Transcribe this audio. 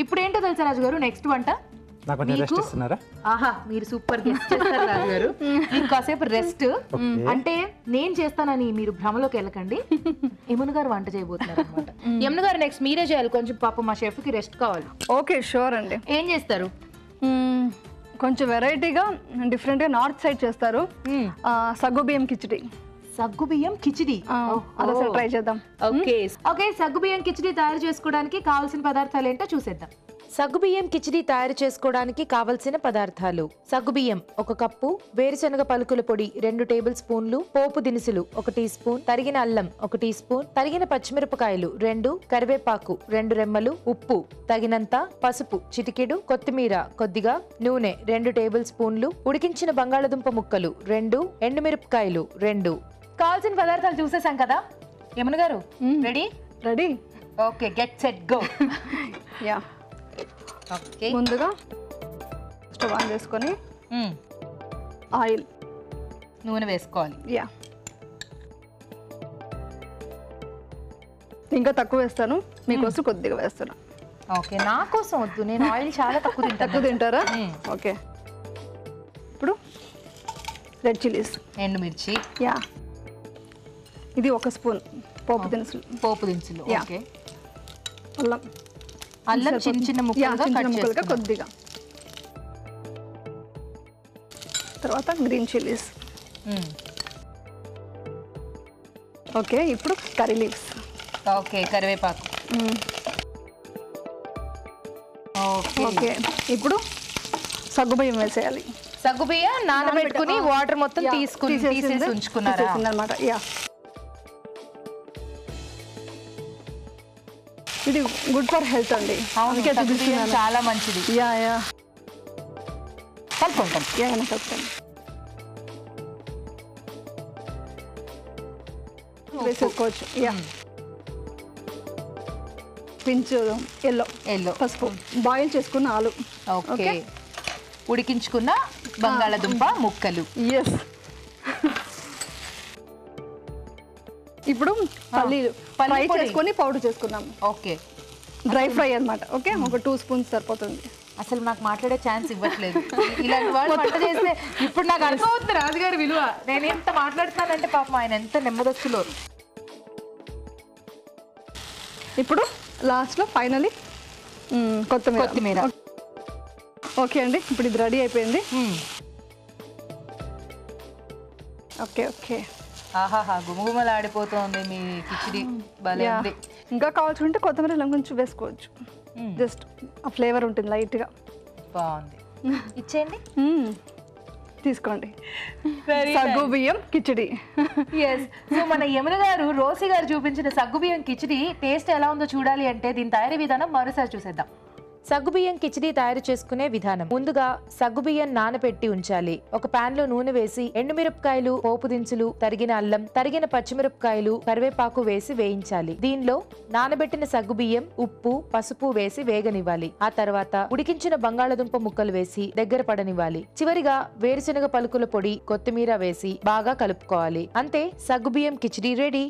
ఇప్పుడు ఏంటో తెలుసా రాజు గారు, నెక్స్ట్ వంట నాకు కొంచెం రెస్ట్ ఇస్తున్నారా? ఆహా, మీరు సూపర్ గెస్ట్ చేస్తారు రాజు గారు. ఇంకాసేపు రెస్ట్ అంటే నేను చేస్తానని మీరు భ్రమలోకి వెళ్ళకండి. యమున గారు వంట చేయబోతున్నారు అనమాట. యమున గారు నెక్స్ట్ మీరే చేయాలి, కొంచెం పాపం మా షెఫ్ కి రెస్ట్ కావాలి. ఓకే, షూర్ అండి. ఏం చేస్తారు? కొంచెం వెరైటీగా డిఫరెంట్ గా నార్త్ సైడ్ చేస్తారు, సగ్గుబియ్యం కిచిడి. సగ్గుబియ్యం కిచిడి, అదొకసారి ట్రై చేద్దాం. ఓకే, సగ్గుబియ్యం కిచిడి తయారు చేసుకోవడానికి కావాల్సిన పదార్థాలు ఏంటో చూసేద్దాం. సగ్గుబియ్యం కిచిడి తయారు చేసుకోవడానికి కావలసిన పదార్థాలు: సగ్గుబియ్యం 1 కప్పు, వేరుశనగ పలుకుల పొడి 2 టేబుల్ స్పూన్లు, పోపు దినుసులు 1 టీ స్పూన్, తరిగిన అల్లం 1 టీ స్పూన్, తరిగిన పచ్చిమిరపకాయలు 2, కరివేపాకు 2 రెమ్మలు, ఉప్పు తగినంత, పసుపు చిటికెడు, కొత్తిమీర కొద్దిగా, నూనె 2 టేబుల్ స్పూన్లు, ఉడికించిన బంగాళదుంప ముక్కలు 2, ఎండుమిరపకాయలు 2. కావాల్సిన పదార్థాలు చూసేసాం కదా యమున గారు, ready? Ready. Okay, get set go. Yeah, ముందుగా స్టవ్ ఆన్ చేసుకొని ఆయిల్, నూనె వేసుకోవాలి. యా, ఇంకా తక్కువ వేస్తాను, మీకోసం కొద్దిగా వేస్తాను. ఓకే, నా కోసం వద్దు, నేను ఆయిల్ చాలా తక్కువ తింటారా? ఓకే, ఇప్పుడు రెడ్ చిల్లీస్, ఎండుమిర్చి, యా, ఇది 1 స్పూన్ పోపు దినుసులు. ఓకే, అల్లం చిన్న చిన్న ముక్కలుగా కొద్దిగా, తర్వాత గ్రీన్ చిల్లీస్. ఓకే, ఇప్పుడు కర్రీ లీవ్స్. ఓకే, కరివేపాకు. ఓకే, ఇప్పుడు సగ్గుబియ్యం వేసేయాలి. సగ్గుబియ్యం నానబెట్టుకుని వాటర్ మొత్తం తీసేసి ఉంచుకున్నారా? అన్నమాట. యా, ఇది గుడ్ ఫర్ హెల్త్ అండి, అందుకే చూపిస్తున్నాను. చాలా మంచిది. యా యా, కలుపుకుంటాం. కలుపుతాం. వేసుకోవచ్చు. యా, పించు ఎల్లో, పసుపు, బాయిల్ చేసుకున్న ఆలు. ఓకే, ఉడికించుకున్న బంగాళదుంప ముక్కలు. ఎస్. ఇప్పుడు పల్లీలు ఫ్రై చేసుకొని పౌడర్ చేసుకున్నాం. ఓకే, డ్రై ఫ్రై అన్నమాట. ఓకే, ఒక 2 స్పూన్స్ సరిపోతుంది. అసలు నాకు మాట్లాడే ఛాన్స్ ఇవ్వట్లేదు. ఇలాంటి వాళ్ళు వంట చేస్తే ఇప్పుడు నాకు అర్థమవుతుంది రాజుగారి విలువ. నేను ఎంత మాట్లాడుతున్నానంటే పాపం ఆయన ఎంత నెమ్మదస్తులో. ఇప్పుడు లాస్ట్లో ఫైనలీ కొత్తిమీర. ఓకే అండి, ఇప్పుడు ఇది రెడీ అయిపోయింది. ఓకే ఓకే, ఆహాహా, గుమగుమలాడిపోతుంది మీ కిచిడి. భలే ఉంది. ఇంకా కావాల్సింటే కొత్తిమీర కొంచెం వేసుకోవచ్చు, జస్ట్ ఆ ఫ్లేవర్ ఉంటుంది లైట్గా. బాగుంది, ఇచ్చేయండి. తీసుకోండి, సగ్గుబియ్యం కిచిడి. సో మన యమున గారు, రోసి గారు చూపించిన సగ్గుబియ్యం కిచిడి టేస్ట్ ఎలా ఉందో చూడాలి అంటే దీని తయారీ విధానం మరోసారి చూసేద్దాం. సగ్గుబియ్యం కిచిడి తయారు చేసుకునే విధానం: ముందుగా సగ్గుబియ్యం నానబెట్టి ఉంచాలి. ఒక పాన్ లో నూనె వేసి ఎండుమిరపకాయలు, పోపు దినుసులు, తరిగిన అల్లం, తరిగిన పచ్చిమిరపకాయలు, కరివేపాకు వేసి వేయించాలి. దీనిలో నానబెట్టిన సగ్గుబియ్యం, ఉప్పు, పసుపు వేసి వేగనివ్వాలి. ఆ తర్వాత ఉడికించిన బంగాళదుంప ముక్కలు వేసి దగ్గర పడనివ్వాలి. చివరిగా వేరుశనగ పలుకుల పొడి, కొత్తిమీర వేసి బాగా కలుపుకోవాలి. అంతే, సగ్గుబియ్యం కిచిడి రెడీ.